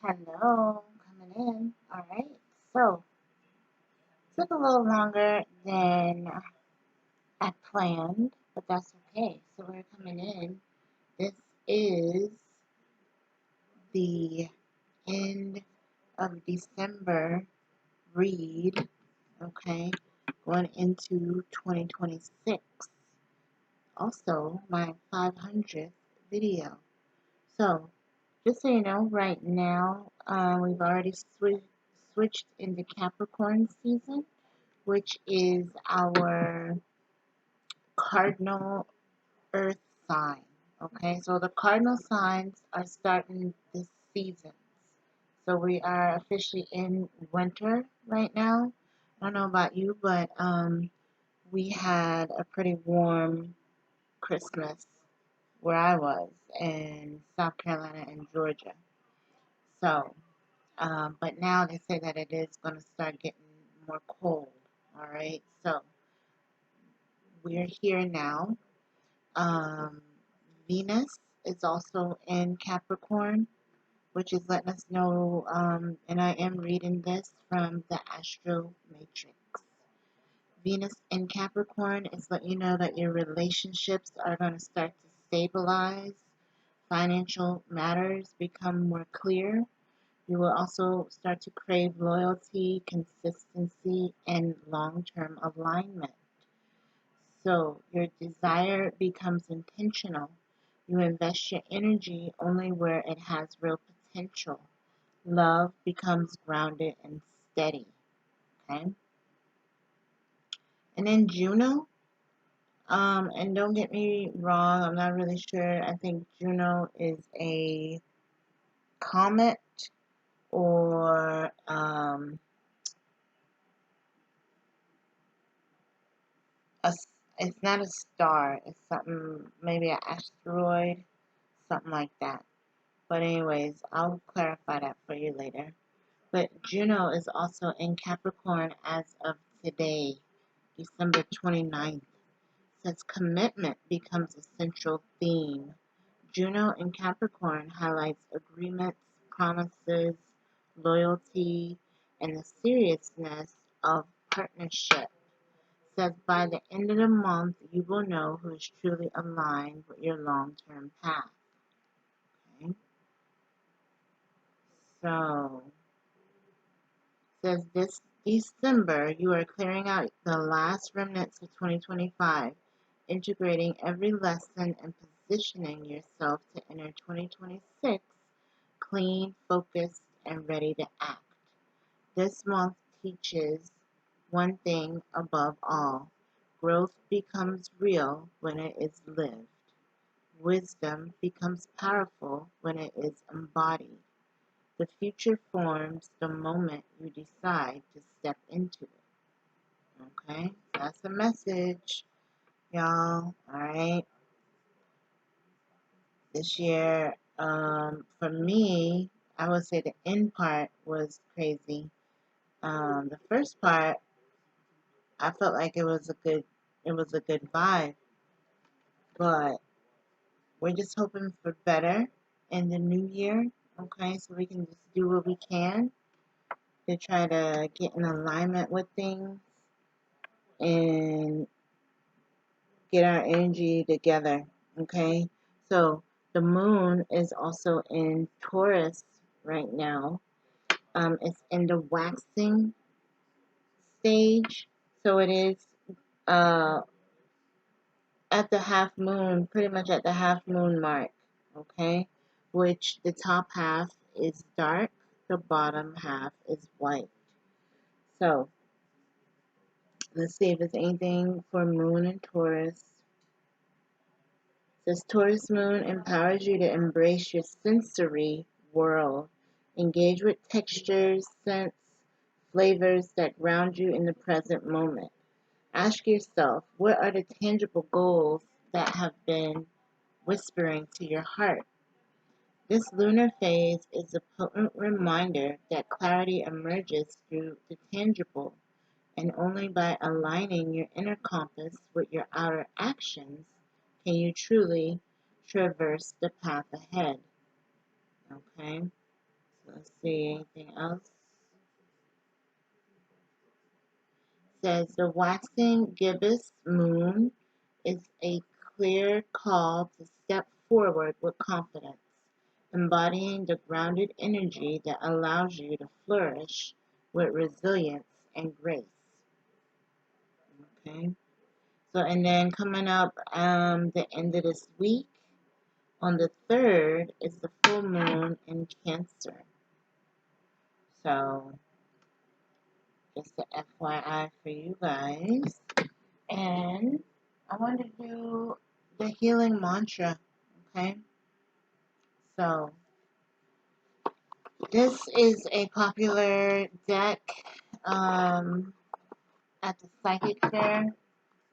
Hello, coming in. All right. So, took a little longer than I planned, but that's okay. So, we're coming in. This is the end of December read, okay, going into 2026. Also, my 500th video. So, just so you know, right now, we've already switched into Capricorn season, which is our cardinal earth sign. Okay, so the cardinal signs are starting this season. So we are officially in winter right now. I don't know about you, but we had a pretty warm Christmas where I was in South Carolina and Georgia. So, but now they say that it is going to start getting more cold. All right, so we're here now. Um, Venus is also in Capricorn, which is letting us know, and I am reading this from the Astromatrix. Venus in Capricorn is letting you know that your relationships are going to start to stabilize, financial matters become more clear. You will also start to crave loyalty, consistency, and long-term alignment. So your desire becomes intentional. You invest your energy only where it has real potential. Love becomes grounded and steady. Okay. And then Juno, and don't get me wrong, I'm not really sure. I think Juno is a comet or a, it's not a star. It's something, maybe an asteroid, something like that. But anyways, I'll clarify that for you later. But Juno is also in Capricorn as of today, December 29th. Says commitment becomes a central theme. Juno in Capricorn highlights agreements, promises, loyalty, and the seriousness of partnership. Says by the end of the month, you will know who is truly aligned with your long-term path. Okay? So, says this December, you are clearing out the last remnants of 2025, integrating every lesson and positioning yourself to enter 2026 clean, focused, and ready to act. This month teaches one thing above all: growth becomes real when it is lived. Wisdom becomes powerful when it is embodied. The future forms the moment you decide to step into it. Okay? That's the message, y'all. Alright? This year, for me, I would say the end part was crazy. The first part, I felt like it was a good vibe, but we're just hoping for better in the new year, okay? So we can just do what we can to try to get in alignment with things and get our energy together, okay? So the moon is also in Taurus right now. It's in the waxing stage, so it is uh, at the half moon, pretty much at the half moon mark, okay? Which the top half is dark, the bottom half is white. So let's see if there's anything for moon and Taurus. This Taurus moon empowers you to embrace your sensory world. Engage with textures, scents, flavors that ground you in the present moment. Ask yourself, what are the tangible goals that have been whispering to your heart? This lunar phase is a potent reminder that clarity emerges through the tangible, and only by aligning your inner compass with your outer actions can you truly traverse the path ahead. Okay? So Let's see, anything else? Says the waxing gibbous moon is a clear call to step forward with confidence, embodying the grounded energy that allows you to flourish with resilience and grace. Okay. So, and then coming up the end of this week, on the 3rd, is the full moon in Cancer. So, just the FYI for you guys. And I want to do the healing mantra. Okay. So, this is a popular deck at the psychic fair.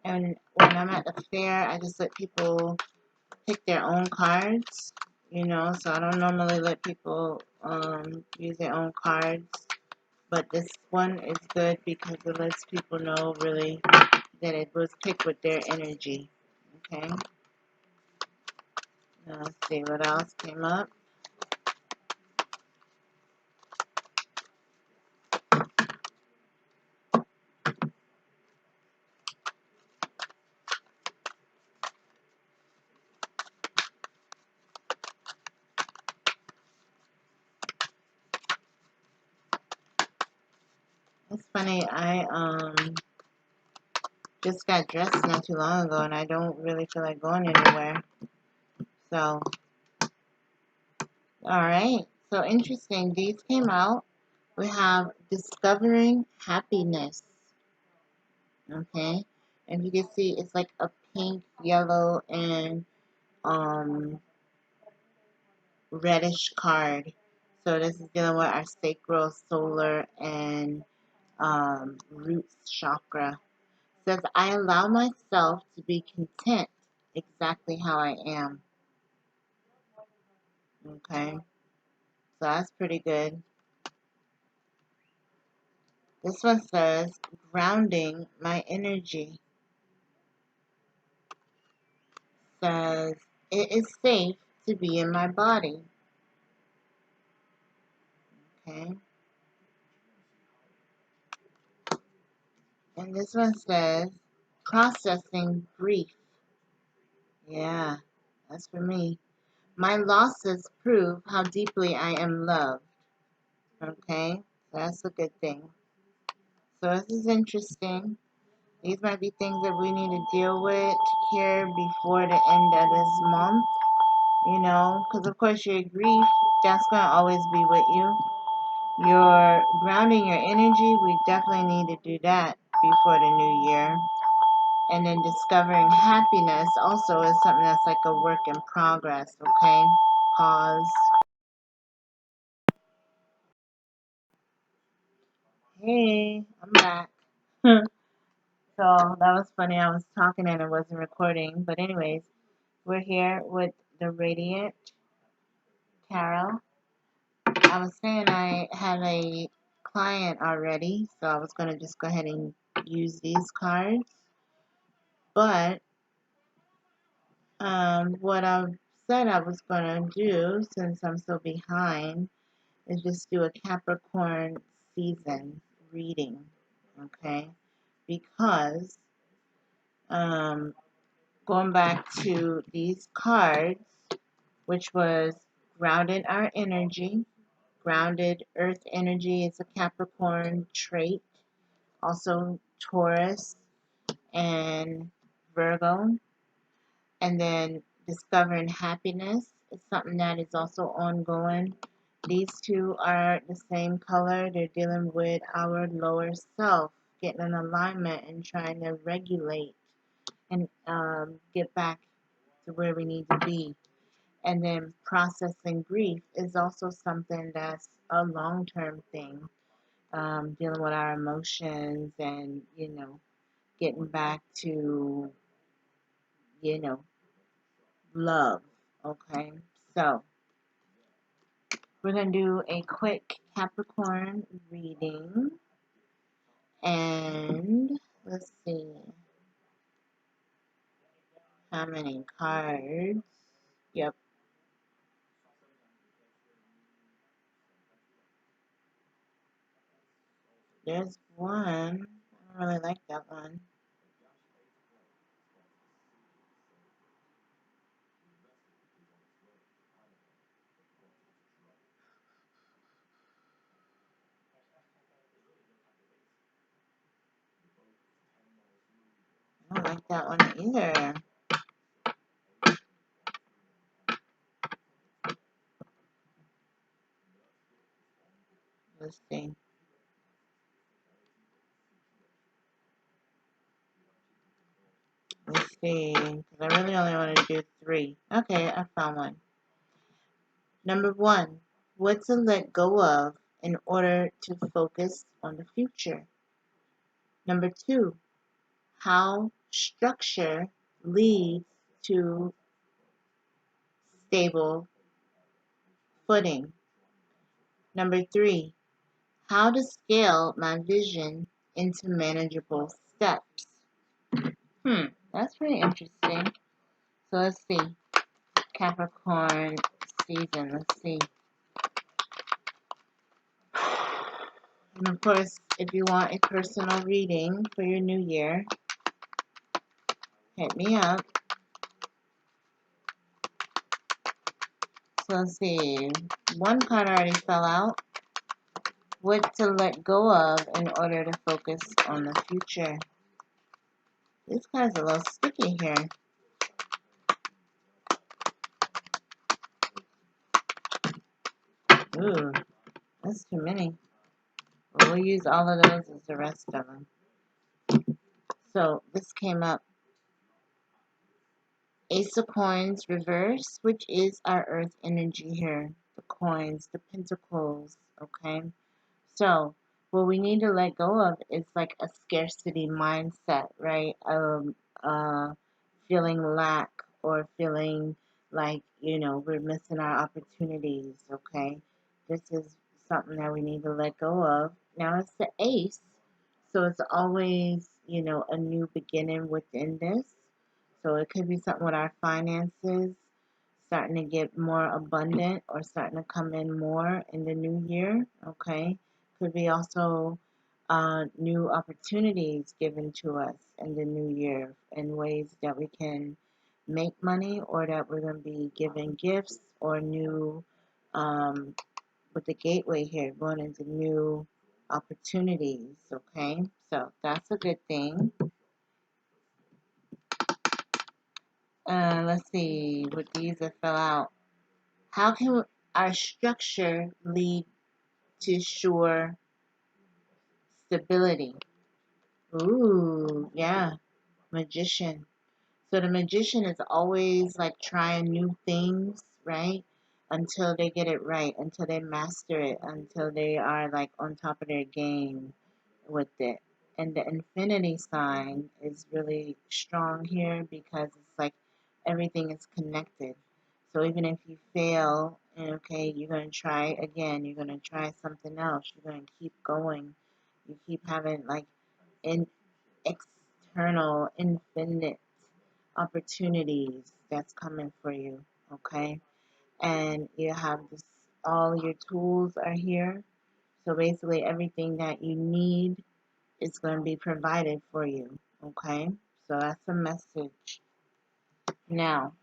And when I'm at the fair, I just let people pick their own cards, so I don't normally let people use their own cards, but this one is good because it lets people know really that it was picked with their energy. Okay, now let's see what else came up. It's funny, I just got dressed not too long ago and I don't really feel like going anywhere. So, alright, so interesting, these came out. We have Discovering Happiness. Okay, and you can see it's like a pink, yellow, and reddish card. So this is dealing with our sacral, solar, and roots chakra. It says, I allow myself to be content exactly how I am. Okay, so that's pretty good. This one says, grounding my energy. Says, it is safe to be in my body. Okay. And this one says, processing grief. Yeah, that's for me. My losses prove how deeply I am loved. Okay, so that's a good thing. So this is interesting. These might be things that we need to deal with here before the end of this month. Because of course your grief, that's going to always be with you. Your grounding your energy, we definitely need to do that before the new year. And then discovering happiness also is something that's like a work in progress, okay? Pause. Hey, I'm back. So that was funny. I was talking and it wasn't recording. But anyways, we're here with the Radiant Tarot. I was saying I had a client already, so I was going to just go ahead and use these cards. But what I said I was going to do, since I'm so behind, is just do a Capricorn season reading, okay? Because going back to these cards, which was grounded our energy, grounded earth energy is a Capricorn trait, also Taurus and Virgo, and then discovering happiness is something that is also ongoing. These two are the same color. They're dealing with our lower self, getting in alignment and trying to regulate and get back to where we need to be. And then processing grief is also something that's a long-term thing, dealing with our emotions and, getting back to, love. Okay, so we're going to do a quick Capricorn reading. And let's see how many cards. Yep. There's one. I don't really like that one. I don't like that one either. Let's see. Let's see. Because I really only want to do three. Okay, I found one. Number one, what to let go of in order to focus on the future. Number two, how structure leads to stable footing. Number three, how to scale my vision into manageable steps. That's pretty interesting. So let's see. Capricorn season. Let's see. And of course, if you want a personal reading for your new year, hit me up. So let's see. One card already fell out. What to let go of in order to focus on the future. This card's a little sticky here. Ooh, that's too many. Well, we'll use all of those as the rest of them. So this came up. Ace of Coins reverse, which is our earth energy here. The coins, the pentacles, okay? So what we need to let go of is like a scarcity mindset, right? Feeling lack or feeling like, we're missing our opportunities, okay? This is something that we need to let go of. Now it's the ace, so it's always, a new beginning within this. So it could be something with our finances starting to get more abundant or starting to come in more in the new year, okay? Could be also new opportunities given to us in the new year in ways that we can make money or that we're going to be giving gifts or new, with the gateway here, going into new opportunities, okay? So that's a good thing. Let's see what these that fell out. How can our structure lead to sure stability? Ooh, yeah, magician. So the magician is always like trying new things, right? Until they get it right, until they master it, until they are like on top of their game with it. And the infinity sign is really strong here because it's like everything is connected. So even if you fail, okay, you're going to try again, you're going to try something else, you're going to keep going. You keep having like in external, infinite opportunities that's coming for you, okay? And you have this, all your tools are here. So basically everything that you need is going to be provided for you, okay? So that's a message. Now,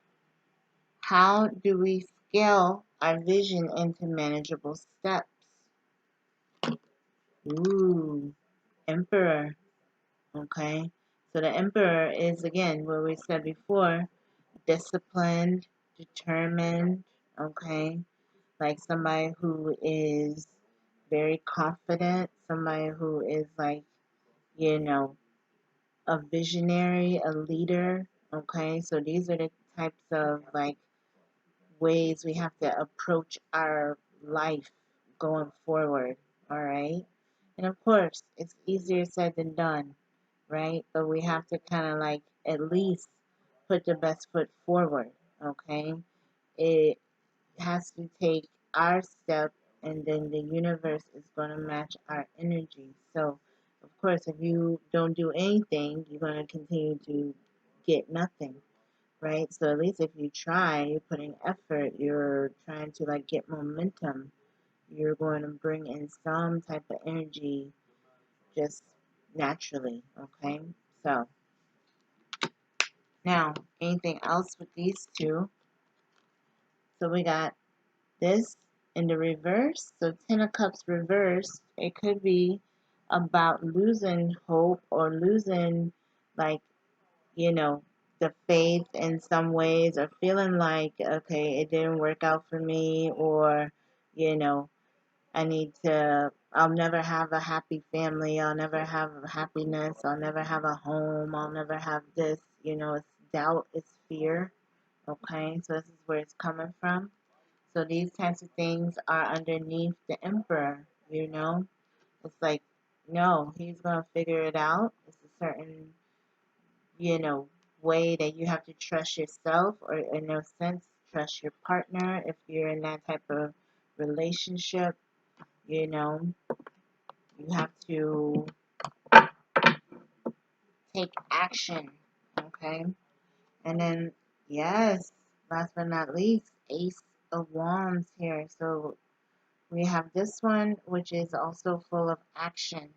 how do we scale our vision into manageable steps? Ooh, Emperor, okay? So the Emperor is, again, what we said before, disciplined, determined, okay? Like somebody who is very confident, somebody who is like, you know, a visionary, a leader, okay? So these are the types of like ways we have to approach our life going forward, all right? And of course, it's easier said than done, right? But we have to kind of like at least put the best foot forward, okay? It has to take our step, and then the universe is going to match our energy. So, of course, if you don't do anything, you're going to continue to get nothing, right? So at least if you try, you're putting effort, you're trying to like get momentum, you're going to bring in some type of energy just naturally, okay? So, now, anything else with these two? So we got this in the reverse. So Ten of Cups reversed, it could be about losing hope or losing, like, you know, the faith in some ways, or feeling like, okay, it didn't work out for me, or, you know, I'll never have a happy family, I'll never have happiness, I'll never have a home, I'll never have this, it's doubt, it's fear, okay? So this is where it's coming from. So these types of things are underneath the Emperor, It's like, no, he's going to figure it out. It's a certain, you know, way that you have to trust yourself, or in a sense, trust your partner if you're in that type of relationship, you know. You have to take action, okay? And then, yes, last but not least, Ace of Wands here. So we have this one, which is also full of action,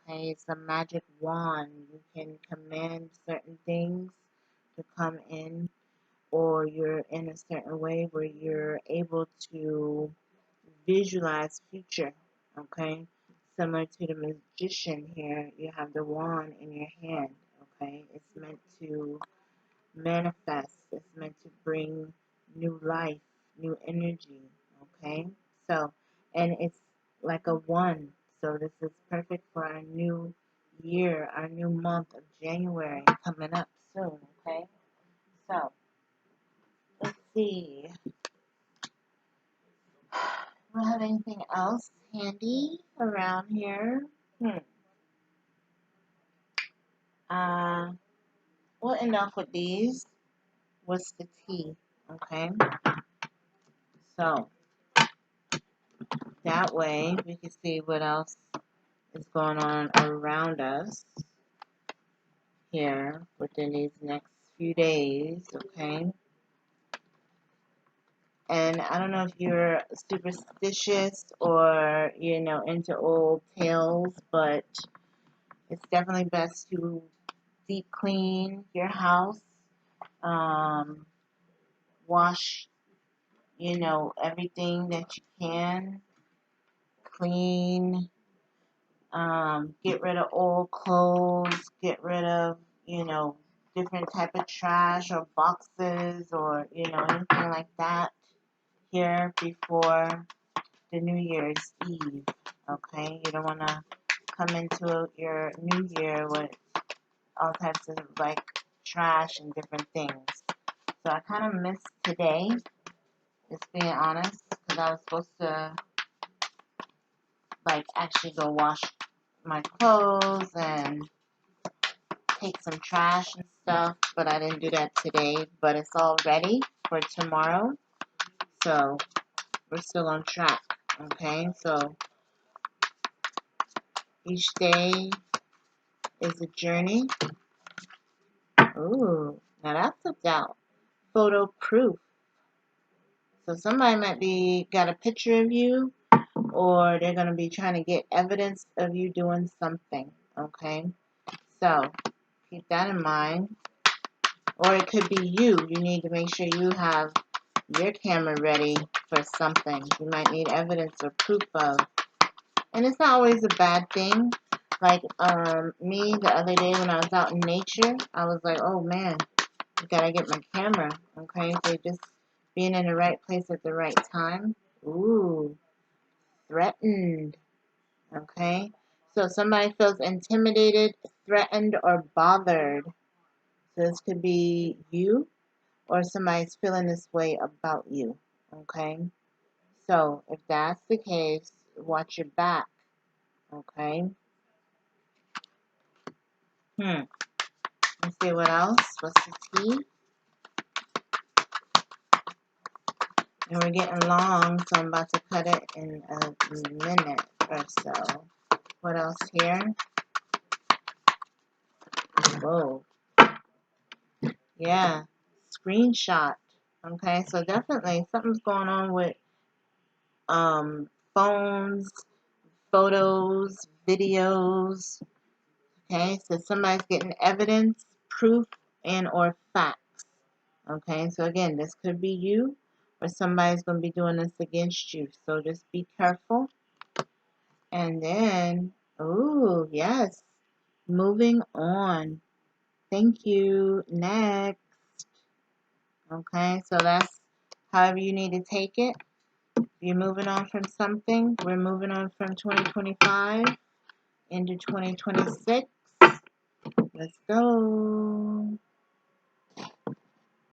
okay? It's a magic wand. You can command certain things to come in, or you're in a certain way where you're able to visualize future, okay? Similar to the magician here, you have the wand in your hand, okay? It's meant to manifest. It's meant to bring new life, new energy, okay? So, and it's like a one. So this is perfect for our new year, our new month of January coming up soon, okay? So, let's see. Do I have anything else handy around here? Uh, we'll end off with these. What's the tea? Okay. So that way we can see what else is going on around us here within these next few days. Okay. And I don't know if you're superstitious or, into old tales, but it's definitely best to deep clean your house. Wash, everything that you can. Clean. Get rid of old clothes. Get rid of, different type of trash or boxes or, anything like that here before the New Year's Eve. Okay? You don't want to come into your New Year with all types of, like, trash and different things. So I kind of missed today, just being honest, because I was supposed to, like, actually go wash my clothes and take some trash and stuff, but I didn't do that today. But it's all ready for tomorrow, so we're still on track, okay? So each day is a journey. Ooh, now that's a doubt. Photo proof. So somebody might be got a picture of you, or they're going to be trying to get evidence of you doing something, okay? So keep that in mind. Or it could be you. You need to make sure you have your camera ready for something you might need evidence or proof of. And it's not always a bad thing. Like me the other day when I was out in nature, I was like, oh man, I gotta get my camera. Okay, so just being in the right place at the right time. Ooh, threatened. Okay, so somebody feels intimidated, threatened, or bothered. So this could be you, or somebody's feeling this way about you. Okay, so if that's the case, watch your back. Okay. Let's see what else. What's the tea? And we're getting long, so I'm about to cut it in a minute or so. What else here? Whoa. Yeah. Screenshot. Okay, so definitely something's going on with phones, photos, videos, Okay, so somebody's getting evidence, proof, and or facts. Okay, so again, this could be you or somebody's going to be doing this against you. So just be careful. And then, oh, yes, moving on. Thank you. Next. Okay, so that's however you need to take it. You're moving on from something. We're moving on from 2025 into 2026. Let's go.